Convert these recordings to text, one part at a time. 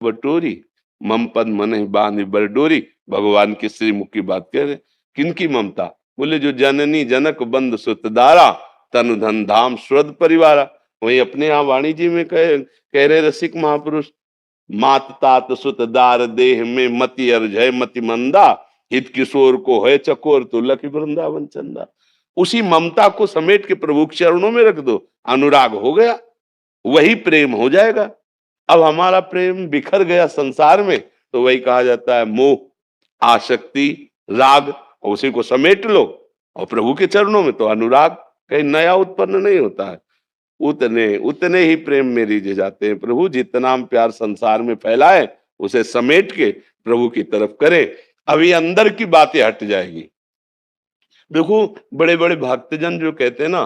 बटोरी, मम पद मन बांध बरडोरी। भगवान के श्रीमुख की बात कह रहे। किनकी ममता? बोले जो जननी जनक बंद सुतदारा, तनु धन धाम स्वर्ग परिवारा। वही अपने यहाँ वाणी जी में कह रहे रसिक महापुरुष, मात तात सुत दार देह में मति अर्जय मति मंदा, हित किशोर को है चकोर तो लखी वृंदावन चंदा। उसी ममता को समेट के प्रभु के चरणों में रख दो, अनुराग हो गया, वही प्रेम हो जाएगा। अब हमारा प्रेम बिखर गया संसार में, तो वही कहा जाता है मोह, आसक्ति, राग, उसी को समेट लो और प्रभु के चरणों में तो अनुराग कहीं नया उत्पन्न नहीं होता है। उतने उतने ही प्रेम में रिझ जाते हैं प्रभु। जितना हम प्यार संसार में फैलाए उसे समेट के प्रभु की तरफ करें, अभी अंदर की बातें हट जाएगी। देखो बड़े बड़े भक्तजन जो कहते हैं ना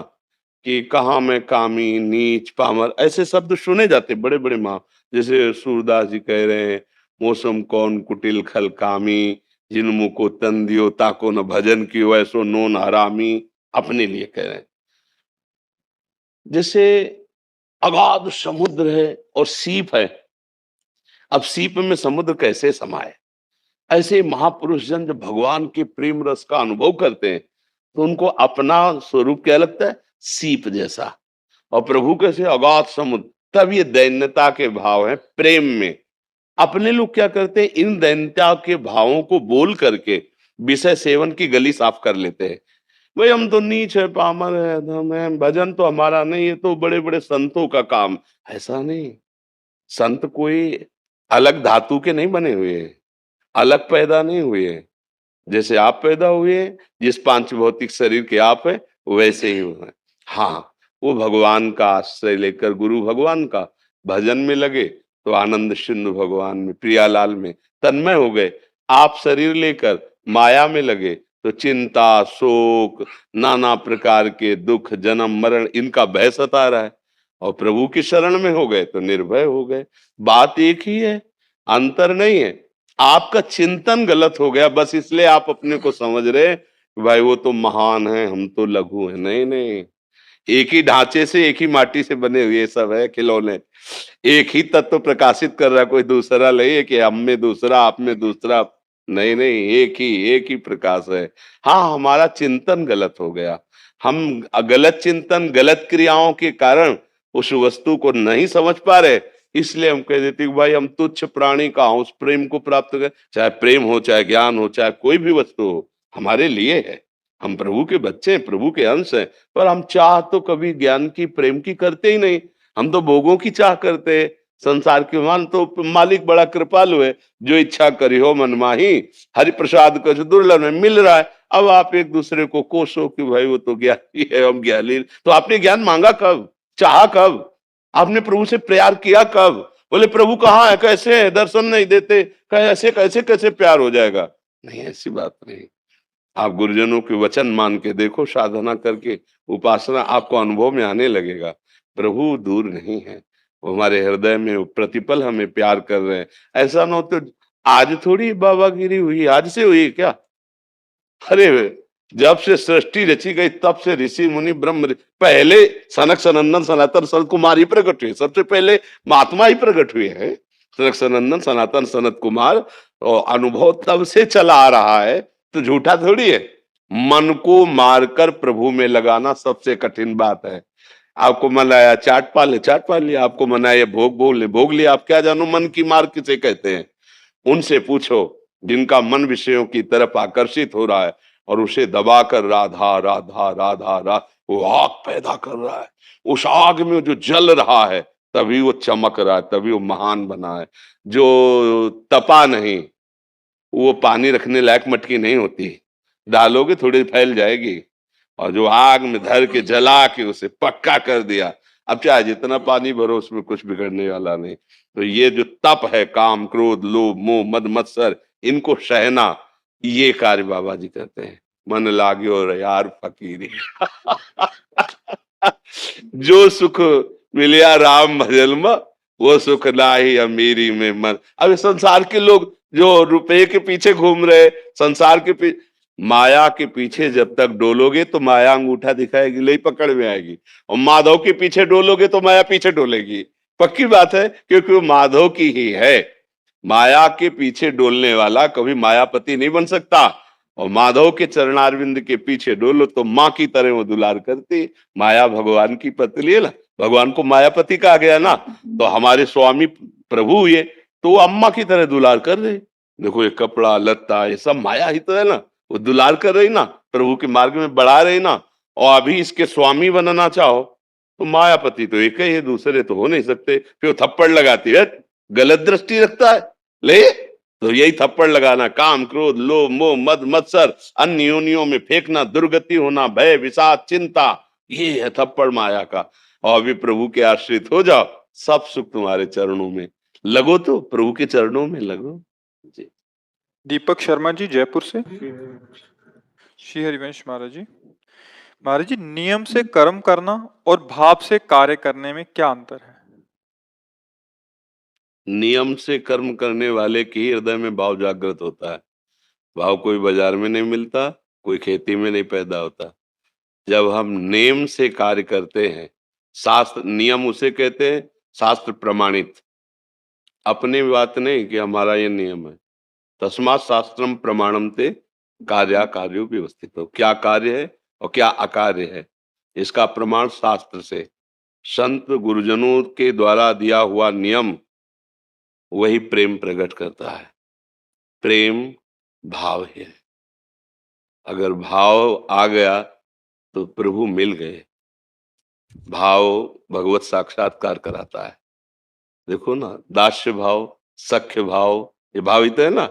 कि कहा मैं कामी नीच पामर, ऐसे शब्द सुने जाते बड़े बड़े माँ, जैसे सूरदास जी कह रहे हैं, मौसम कौन कुटिल खल कामी, जिन मुँह को तन दियो ताको न भजन की वैसो नोन हरामी। अपने लिए कह रहे हैं। जैसे अगाध समुद्र है और सीप है, अब सीप में समुद्र कैसे समाये? ऐसे महापुरुष जन जब भगवान के प्रेम रस का अनुभव करते हैं तो उनको अपना स्वरूप क्या लगता है? सीप जैसा। और प्रभु कैसे? अगाध समुद्र। तब ये दैन्यता के भाव हैं प्रेम में। अपने लोग क्या करते हैं? इन दैन्यता के भावों को बोल करके विषय सेवन की गली साफ कर लेते हैं। भाई हम तो नीच है, पामर है, अधम है, भजन तो हमारा नहीं, ये तो बड़े बड़े संतों का काम। ऐसा नहीं, संत कोई अलग धातु के नहीं बने हुए हैं, अलग पैदा नहीं हुए हैं। जैसे आप पैदा हुए, जिस पांच भौतिक शरीर के आप है वैसे ही हुए। हाँ, वो भगवान का आश्रय लेकर गुरु भगवान का भजन में लगे तो आनंद सिंधु भगवान में, प्रियालाल में तन्मय हो गए। आप शरीर लेकर माया में लगे तो चिंता, शोक, नाना प्रकार के दुख, जन्म मरण, इनका भय सता रहा है। और प्रभु की शरण में हो गए तो निर्भय हो गए। बात एक ही है, अंतर नहीं है। आपका चिंतन गलत हो गया, बस इसलिए आप अपने को समझ रहे भाई वो तो महान है, हम तो लघु हैं। नहीं नहीं, एक ही ढांचे से, एक ही माटी से बने हुए सब है खिलौने। एक ही तत्व प्रकाशित कर रहा, कोई दूसरा नहीं कि हम में दूसरा आप में दूसरा। नहीं नहीं, एक ही प्रकाश है। हाँ, हमारा चिंतन गलत हो गया। हम गलत चिंतन, गलत क्रियाओं के कारण उस वस्तु को नहीं समझ पा रहे, इसलिए हम कह देते कि भाई हम तुच्छ प्राणी का उस प्रेम को प्राप्त कर। चाहे प्रेम हो, चाहे ज्ञान हो, चाहे कोई भी वस्तु हो, हमारे लिए है। हम प्रभु के बच्चे हैं, प्रभु के अंश हैं, पर हम चाह तो कभी ज्ञान की, प्रेम की करते ही नहीं। हम तो भोगों की चाह करते हैं। संसार के मान तो मालिक बड़ा कृपालु है, जो इच्छा करी हो मन माही, हरि प्रसाद कुछ दुर्लभ में मिल रहा है। अब आप एक दूसरे को कोसो कि भाई वो तो ज्ञानी है, हम ज्ञानी। तो आपने ज्ञान मांगा कब? चाहा कब? आपने प्रभु से प्यार किया कब? बोले प्रभु कहाँ है, कैसे है, दर्शन नहीं देते, कैसे कैसे कैसे प्यार हो जाएगा? नहीं, ऐसी बात नहीं। आप गुरुजनों के वचन मान के देखो, साधना करके, उपासना, आपको अनुभव में आने लगेगा। प्रभु दूर नहीं है, वो हमारे हृदय में प्रतिपल हमें प्यार कर रहे हैं। ऐसा न हो तो आज थोड़ी बाबागिरी हुई, आज से हुई क्या? अरे जब से सृष्टि रची गई तब से ऋषि मुनि ब्रह्म, पहले सनक सनंदन सनातन सनत कुमार ही प्रकट हुए। सबसे पहले महात्मा ही प्रकट हुए हैं, सनक सनंदन सनातन सनत कुमार। और अनुभव तब से चला आ रहा है, तो झूठा थोड़ी है। मन को मारकर प्रभु में लगाना सबसे कठिन बात है। आपको मन आया चाट पा ले, चाट पा लिया। आपको मन आया भोग भोग ले, भोग लिया। आप क्या जानो मन की मार किसे कहते हैं? उनसे पूछो जिनका मन विषयों की तरफ आकर्षित हो रहा है और उसे दबाकर राधा राधा राधा राधा वो आग पैदा कर रहा है। उस आग में जो जल रहा है तभी वो चमक रहा है, तभी वो महान बना है। जो तपा नहीं, वो पानी रखने लायक मटकी नहीं होती, डालोगे थोड़ी फैल जाएगी। और जो आग में धर के जला के उसे पक्का कर दिया, अब चाहे जितना पानी भरो उसमें कुछ बिगड़ने वाला नहीं। तो ये जो तप है, काम क्रोध लोभ मोह मद मत्सर, इनको सहना, ये कार्य बाबा जी करते हैं। मन लाग्यो रे यार फकीरी जो सुख मिलिया राम भजन में, वो सुख नाही अमीरी में मन। अब संसार के लोग जो रुपए के पीछे घूम रहे, संसार के पीछे, माया के पीछे जब तक डोलोगे तो माया अंगूठा दिखाएगी, ले पकड़ में आएगी। और माधव के पीछे डोलोगे तो माया पीछे डोलेगी। पक्की बात है, क्योंकि वो माधव की ही है। माया के पीछे डोलने वाला कभी मायापति नहीं बन सकता। और माधव के चरणारविंद के पीछे डोलो तो माँ की तरह वो दुलार करती। माया भगवान की पतली है ना, भगवान को मायापति कहा गया ना, तो हमारे स्वामी प्रभु ये तो वो अम्मा की तरह दुलार कर रहे। देखो ये कपड़ा लत्ता ये सब माया ही तो है ना, वो दुलार कर रही ना, प्रभु के मार्ग में बढ़ा रही ना। और अभी इसके स्वामी बनना चाहो तो मायापति तो एक ही है, दूसरे तो हो नहीं सकते। फिर वो थप्पड़ लगाती है, गलत दृष्टि रखता है ले। तो यही थप्पड़ लगाना, काम क्रोध लोभ मोह मद मत्सर अन्य योनियों में फेंकना, दुर्गति होना, भय विषाद चिंता, ये है थप्पड़ माया का। और अभी प्रभु के आश्रित हो जाओ, सब सुख तुम्हारे चरणों में। लगो तो प्रभु के चरणों में लगो जी। दीपक शर्मा जी जयपुर से। श्री हरिवंश महाराज जी। महाराज जी, नियम से कर्म करना और भाव से कार्य करने में क्या अंतर है? नियम से कर्म करने वाले के ही हृदय में भाव जागृत होता है। भाव कोई बाजार में नहीं मिलता, कोई खेती में नहीं पैदा होता। जब हम नेम से कार्य करते हैं, शास्त्र नियम उसे कहते हैं शास्त्र प्रमाणित, अपनी बात नहीं कि हमारा ये नियम है। तस्मात् शास्त्रम प्रमाणम ते कार्या कार्यो व्यवस्थित हो, क्या कार्य है और क्या अकार्य है इसका प्रमाण शास्त्र से। संत गुरुजनों के द्वारा दिया हुआ नियम वही प्रेम प्रकट करता है। प्रेम भाव है, अगर भाव आ गया तो प्रभु मिल गए। भाव भगवत साक्षात्कार कराता है। देखो ना, दास्य भाव, सख्य भाव, ये भावित है ना।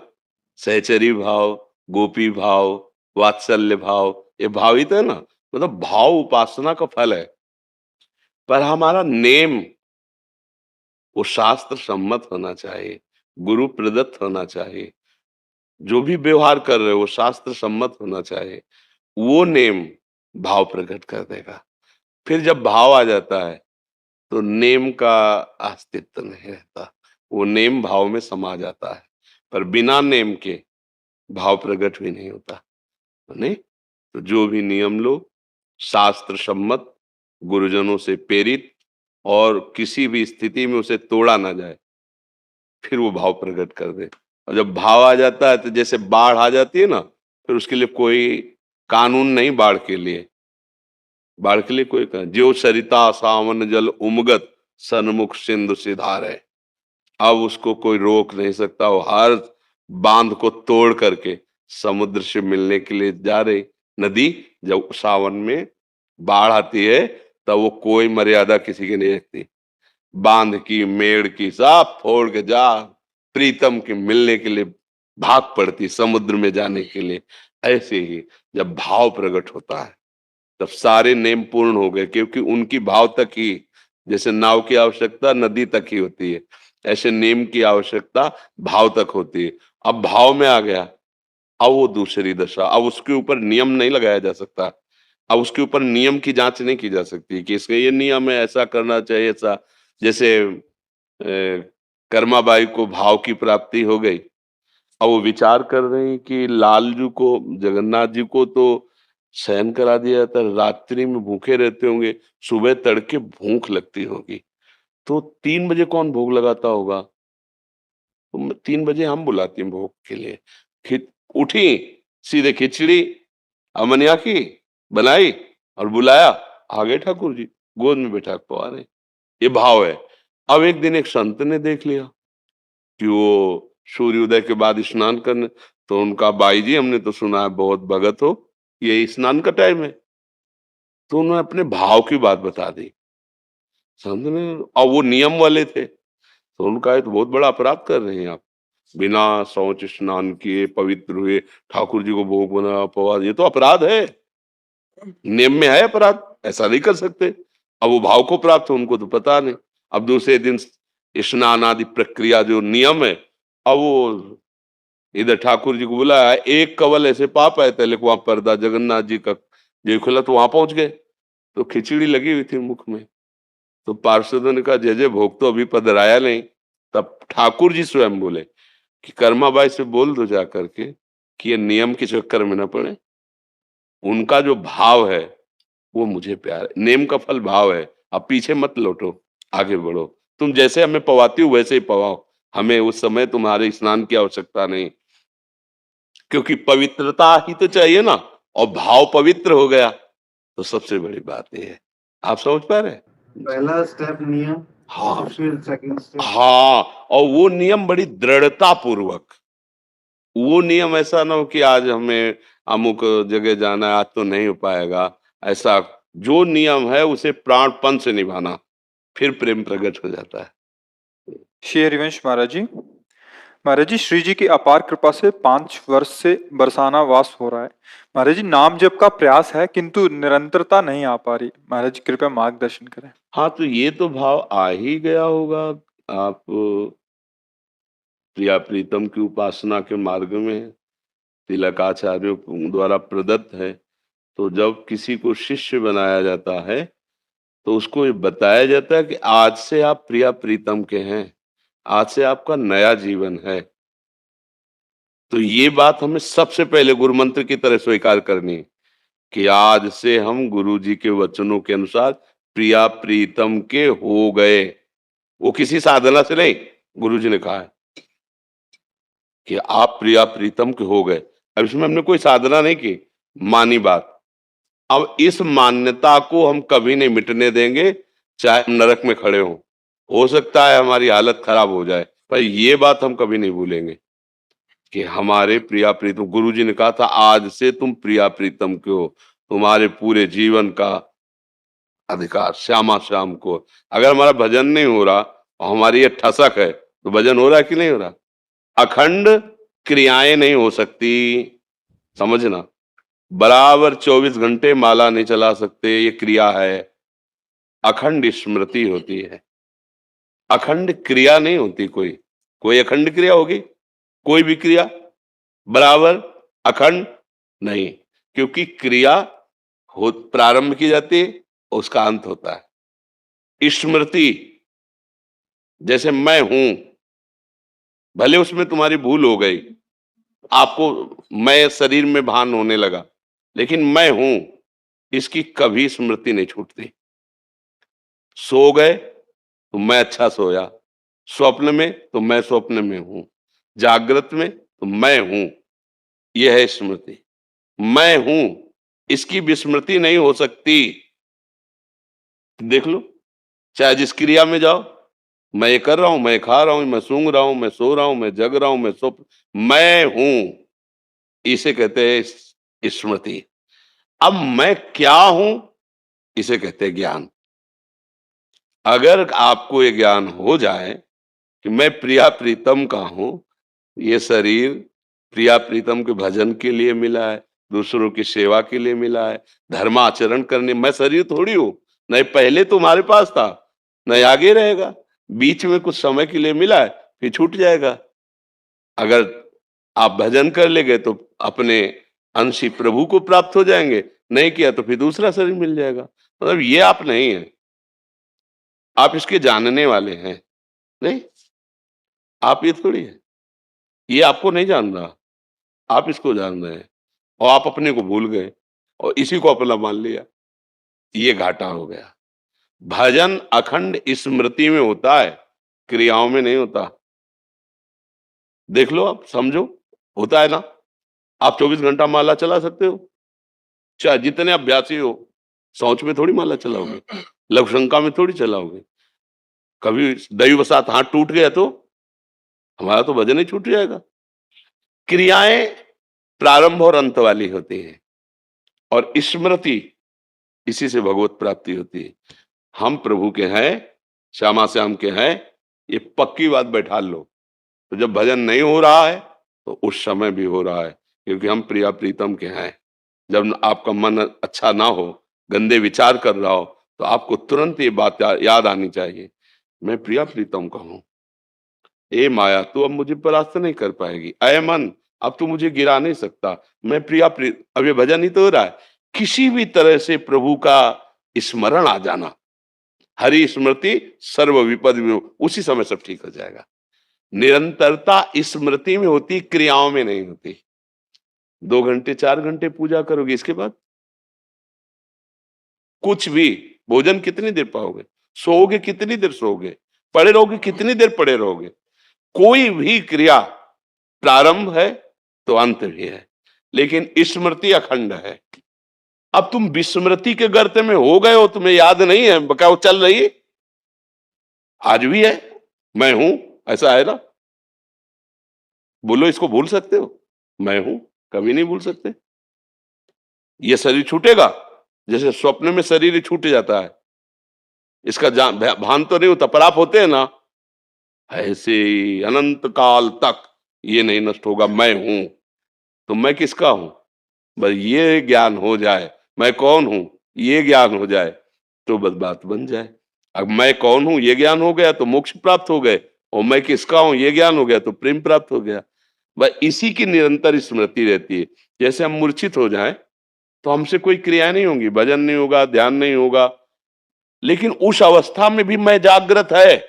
सहचरी भाव, गोपी भाव, वात्सल्य भाव, ये भावित है ना। मतलब भाव उपासना का फल है। पर हमारा नेम वो शास्त्र सम्मत होना चाहिए, गुरु प्रदत्त होना चाहिए। जो भी व्यवहार कर रहे हो वो शास्त्र सम्मत होना चाहिए। वो नेम भाव प्रकट कर देगा। फिर जब भाव आ जाता है तो नेम का अस्तित्व नहीं रहता, वो नेम भाव में समा जाता है। पर बिना नेम के भाव प्रकट भी नहीं होता, नहीं। तो जो भी नियम लो शास्त्र सम्मत, गुरुजनों से प्रेरित, और किसी भी स्थिति में उसे तोड़ा ना जाए, फिर वो भाव प्रकट कर दे। और जब भाव आ जाता है तो जैसे बाढ़ आ जाती है ना, फिर उसके लिए कोई कानून नहीं। बाढ़ के लिए कोई जो सरिता सावन जल उमगत सन्मुख सिंधु सिधार है। अब उसको कोई रोक नहीं सकता, वो हर बांध को तोड़ करके समुद्र से मिलने के लिए जा रही। नदी जब सावन में बाढ़ आती है तब वो कोई मर्यादा किसी की नहीं रखती, बांध की मेड़ की सब फोड़ के जा प्रीतम के मिलने के लिए भाग पड़ती समुद्र में जाने के लिए। ऐसे ही जब भाव प्रकट होता है तब सारे नेम पूर्ण हो गए, क्योंकि उनकी भाव तक ही, जैसे नाव की आवश्यकता नदी तक ही होती है, ऐसे नेम की आवश्यकता भाव तक होती है। अब भाव में आ गया, अब वो दूसरी दशा, अब उसके ऊपर नियम नहीं लगाया जा सकता। अब उसके ऊपर नियम की जांच नहीं की जा सकती कि इसका ये नियम है ऐसा करना चाहिए ऐसा। जैसे कर्माबाई को भाव की प्राप्ति हो गई, अब वो विचार कर रहे हैं कि लालजू को, जगन्नाथ जी को तो शयन करा दिया जाता है, रात्रि में भूखे रहते होंगे, सुबह तड़के भूख लगती होगी, तो 3 बजे कौन भोग लगाता होगा। तो 3 बजे हम बुलाते हैं भोग के लिए। उठी, सीधे खिचड़ी अमनिया की बनाई और बुलाया, आ गए ठाकुर जी गोद में बैठा पवा रहे। ये भाव है। अब एक दिन एक संत ने देख लिया कि वो सूर्योदय के बाद स्नान करने, तो उनका बाई जी हमने तो सुना है बहुत भगत हो, ये स्नान का टाइम है। तो उन्होंने अपने भाव की बात बता दी संत ने, और वो नियम वाले थे। तो उनका ये तो बहुत बड़ा अपराध कर रहे हैं आप, बिना शौच स्नान किए पवित्र हुए ठाकुर जी को भोग बना पवा, ये तो अपराध है, नियम में है अपराध, ऐसा नहीं कर सकते। अब वो भाव को प्राप्त हो उनको तो पता नहीं। अब दूसरे दिन स्नान आदि प्रक्रिया जो नियम है, अब वो इधर ठाकुर जी को बुलाया, एक कवल ऐसे पाप आए थे, वहां पर्दा जगन्नाथ जी का जो खुला तो वहां पहुंच गए, तो खिचड़ी लगी हुई थी मुख में। तो पार्षदों ने कहा जय जय भोग तो अभी पधराया नहीं। तब ठाकुर जी स्वयं बोले कि कर्माबाई से बोल दो जा करके कि ये नियम के चक्कर में ना पड़े, उनका जो भाव है वो मुझे प्यार है। नेम का फल भाव है। अब पीछे मत लौटो, आगे बढ़ो, तुम जैसे हमें पवाती हो वैसे ही पवाओ, हमें उस समय तुम्हारे स्नान की आवश्यकता नहीं, क्योंकि पवित्रता ही तो चाहिए ना, और भाव पवित्र हो गया तो सबसे बड़ी बात ये है। आप समझ पा रहे हैं? पहला स्टेप नियम, हाँ फिर सेकंड स्टेप। हाँ, और वो नियम बड़ी दृढ़ता पूर्वक, वो नियम ऐसा ना हो कि आज हमें अमुक जगह जाना है, आज तो नहीं हो पाएगा, ऐसा जो नियम है उसे प्राणपण से निभाना, फिर प्रेम प्रकट हो जाता है। श्री हरिवंश महाराज जी, महाराज जी श्री जी की अपार कृपा से 5 वर्ष से बरसाना वास हो रहा है। महाराज जी नाम जप का प्रयास है किंतु निरंतरता नहीं आ पा रही। महाराज जी कृपया मार्गदर्शन करें। हाँ, तो ये तो भाव आ ही गया होगा। आप प्रिया प्रीतम की उपासना के मार्ग में हैं, तिलकाचार्यों द्वारा प्रदत्त है। तो जब किसी को शिष्य बनाया जाता है तो उसको ये बताया जाता है कि आज से आप प्रिया प्रीतम के हैं, आज से आपका नया जीवन है। तो ये बात हमें सबसे पहले गुरु मंत्र की तरह स्वीकार करनी है कि आज से हम गुरु जी के वचनों के अनुसार प्रिया प्रीतम के हो गए। वो किसी साधना से नहीं, गुरु जी ने कहा है कि आप प्रिया प्रीतम के हो गए। अब इसमें हमने कोई साधना नहीं की, मानी बात। अब इस मान्यता को हम कभी नहीं मिटने देंगे, चाहे हम नरक में खड़े हों। हो सकता है हमारी हालत खराब हो जाए, पर ये बात हम कभी नहीं भूलेंगे कि हमारे प्रिया प्रीतम, गुरु जी ने कहा था आज से तुम प्रिया प्रीतम के हो, तुम्हारे पूरे जीवन का अधिकार श्यामा श्याम को। अगर हमारा भजन नहीं हो रहा और हमारी ये ठसक है तो भजन हो रहा है कि नहीं हो रहा? अखंड क्रियाएं नहीं हो सकती, समझना। बराबर 24 घंटे माला नहीं चला सकते, ये क्रिया है। अखंड स्मृति होती है, अखंड क्रिया नहीं होती। कोई कोई अखंड क्रिया होगी? कोई भी क्रिया बराबर अखंड नहीं, क्योंकि क्रिया हो प्रारंभ की जाती है, उसका अंत होता है। स्मृति, जैसे मैं हूं, भले उसमें तुम्हारी भूल हो गई, आपको मैं शरीर में भान होने लगा, लेकिन मैं हूं इसकी कभी स्मृति नहीं छूटती। सो गए तो मैं अच्छा सोया, स्वप्न में तो मैं स्वप्न में हूं, जागृत में तो मैं हूं, यह है स्मृति। मैं हूं इसकी विस्मृति नहीं हो सकती। देख लो, चाहे जिस क्रिया में जाओ, मैं ये कर रहा हूं, मैं खा रहा हूं, मैं सूंघ रहा हूं, मैं सो रहा हूं, मैं जग रहा हूं, मैं मैं हूं, इसे कहते हैं स्मृति। अब मैं क्या हूं, इसे कहते हैं ज्ञान। अगर आपको ये ज्ञान हो जाए कि मैं प्रिया प्रीतम का हूं, ये शरीर प्रिया प्रीतम के भजन के लिए मिला है, दूसरों की सेवा के लिए मिला है, धर्माचरण करने, मैं शरीर थोड़ी हूं, नहीं पहले तुम्हारे पास था, नहीं आगे रहेगा। बीच में कुछ समय के लिए मिला है, फिर छूट जाएगा। अगर आप भजन कर लेंगे तो अपने अंशी प्रभु को प्राप्त हो जाएंगे, नहीं किया तो फिर दूसरा शरीर मिल जाएगा। मतलब ये आप नहीं है, आप इसके जानने वाले हैं। नहीं, आप ये थोड़ी है, ये आपको नहीं जान रहा, आप इसको जान रहे हैं, और आप अपने को भूल गए और इसी को अपना मान लिया, ये घाटा हो गया। भजन अखंड स्मृति में होता है, क्रियाओं में नहीं होता। देख लो, आप समझो, होता है ना। आप 24 घंटा माला चला सकते हो, चाहे जितने अभ्यासी हो। शौच में थोड़ी माला चलाओगे, लघु शंका में थोड़ी चलाओगे। कभी दैववशात हाथ टूट गया तो हमारा तो भजन ही छूट जाएगा। क्रियाएं प्रारंभ और अंत वाली होती हैं, और स्मृति, इसी से भगवत प्राप्ति होती है। हम प्रभु के हैं, श्यामा श्याम के हैं, ये पक्की बात बैठा लो। तो जब भजन नहीं हो रहा है तो उस समय भी हो रहा है, क्योंकि हम प्रिया प्रीतम के हैं। जब आपका मन अच्छा ना हो, गंदे विचार कर रहा हो, तो आपको तुरंत ये बात याद आनी चाहिए, मैं प्रिया प्रीतम का हूं। ए माया, तू अब मुझे परास्त नहीं कर पाएगी। अय मन, अब तू मुझे गिरा नहीं सकता। मैं प्रिया अब ये भजन ही तो हो रहा है। किसी भी तरह से प्रभु का स्मरण आ जाना, हरि स्मृति सर्व विपद में, उसी समय सब ठीक हो जाएगा। निरंतरता स्मृति में होती, क्रियाओं में नहीं होती। 2 घंटे 4 घंटे पूजा करोगे, इसके बाद कुछ भी, भोजन कितनी देर पाओगे, सोओगे कितनी देर सोओगे, पड़े रहोगे कितनी देर पड़े रहोगे। कोई भी क्रिया प्रारंभ है तो अंत भी है, लेकिन स्मृति अखंड है। अब तुम विस्मृति के गर्त में हो गए हो, तुम्हें याद नहीं है, क्या वो चल रही है? आज भी है, मैं हूं, ऐसा है ना? बोलो, इसको भूल सकते हो? मैं हूं, कभी नहीं भूल सकते। ये शरीर छूटेगा, जैसे स्वप्न में शरीर छूट जाता है, इसका भान तो नहीं होता, पर आप होते हैं ना, ऐसे ही अनंत काल तक ये नहीं नष्ट होगा। मैं हूं, तो मैं किसका हूं? बस ये ज्ञान हो जाए, मैं कौन हूं ये ज्ञान हो जाए, तो बस बात बन जाए। अब मैं कौन हूं ये ज्ञान हो गया तो मोक्ष प्राप्त हो गए, और मैं किसका हूं ये ज्ञान हो गया तो प्रेम प्राप्त हो गया। बस इसी की निरंतर स्मृति रहती है। जैसे हम मूर्छित हो जाएं तो हमसे कोई क्रिया नहीं होगी, भजन नहीं होगा, ध्यान नहीं होगा, लेकिन उस अवस्था में भी मैं जागृत है,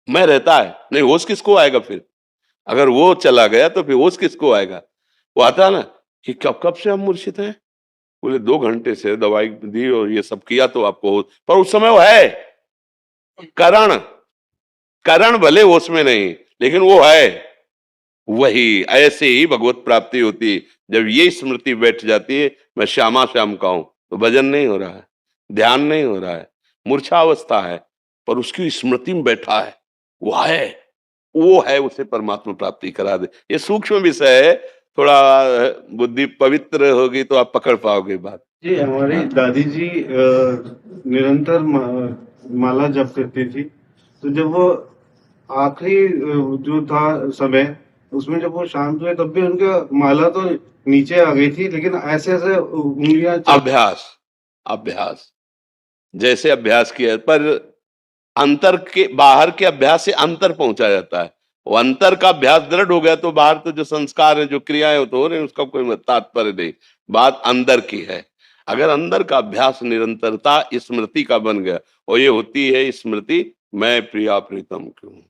मैं रहता है। नहीं, होश किसको आएगा फिर? अगर वो चला गया तो फिर होश किसको आएगा? वो आता है ना कि कब कब से हम मूर्छित हैं, बोले 2 घंटे से दवाई दी और ये सब किया तो आपको होश, पर उस समय वो है करण, करण भले होश में नहीं, लेकिन वो है। वही ऐसे ही भगवत प्राप्ति होती है। जब ये स्मृति बैठ जाती है, मैं श्यामा श्याम का हूं, तो भजन नहीं हो रहा है, ध्यान नहीं हो रहा है, मूर्छा अवस्था है, पर उसकी स्मृति में बैठा है, वो है, उसे परमात्मा प्राप्ति करा दे। ये सूक्ष्म विषय है, थोड़ा बुद्धि पवित्र होगी तो आप पकड़ पाओगे बात। जी, हमारी दादी जी निरंतर माला जप करती थी, तो जब वो आखिरी जो था समय, उसमें जब वो शांत हुए तब भी उनका माला तो नीचे आ गई थी, लेकिन ऐसे ऐसे उंगलियां अभ्यास, अभ्यास, जैसे अभ्यास किया, पर अंतर के बाहर के अभ्यास से अंतर पहुंचा जाता है। वो अंतर का अभ्यास दृढ़ हो गया तो बाहर तो जो संस्कार है, जो क्रियाएं हो तो हो रहे हैं, उसका कोई तात्पर्य नहीं, बात अंदर की है। अगर अंदर का अभ्यास निरंतरता स्मृति का बन गया, और ये होती है स्मृति, मैं प्रिया प्रीतम की हूं,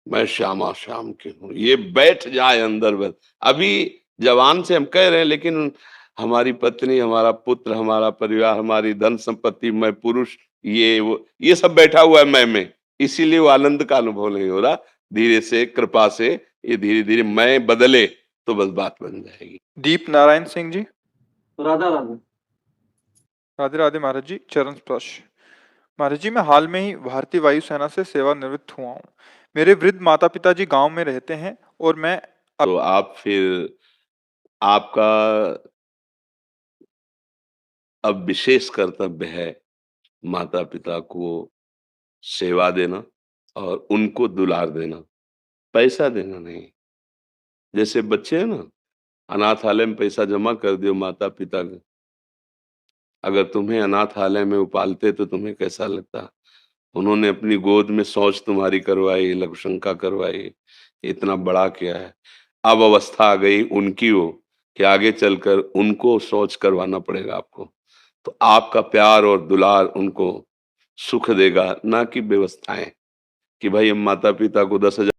मैं श्यामा श्याम की हूं, ये बैठ जाए अंदर। बस अभी जवान से हम कह रहे हैं, लेकिन हमारी पत्नी, हमारा पुत्र, हमारा परिवार, हमारी धन संपत्ति, मैं पुरुष, ये सब बैठा हुआ है मैं में, इसीलिए वो आनंद का अनुभव नहीं हो रहा। धीरे से, कृपा से ये धीरे धीरे मैं बदले तो बस बात बन जाएगी। दीप नारायण सिंह जी। राधा राधा। राधे राधे महाराज जी, चरण स्पर्श। महाराज जी, मैं हाल में ही भारतीय वायुसेना से सेवानिवृत्त हुआ हूँ। मेरे वृद्ध माता पिता जी गांव में रहते हैं और मैं तो आप फिर, आपका अब विशेष कर्तव्य है माता पिता को सेवा देना और उनको दुलार देना, पैसा देना नहीं। जैसे बच्चे हैं ना, अनाथालय में पैसा जमा कर दियो माता पिता का, अगर तुम्हें अनाथालय में उपालते तो तुम्हें कैसा लगता? उन्होंने अपनी गोद में शौच तुम्हारी करवाई, लघुशंका करवाई, इतना बड़ा किया है। अब अवस्था आ गई उनकी हो कि आगे चलकर उनको शौच करवाना पड़ेगा आपको, तो आपका प्यार और दुलार उनको सुख देगा, ना कि व्यवस्थाएं कि भाई हम माता पिता को 10,000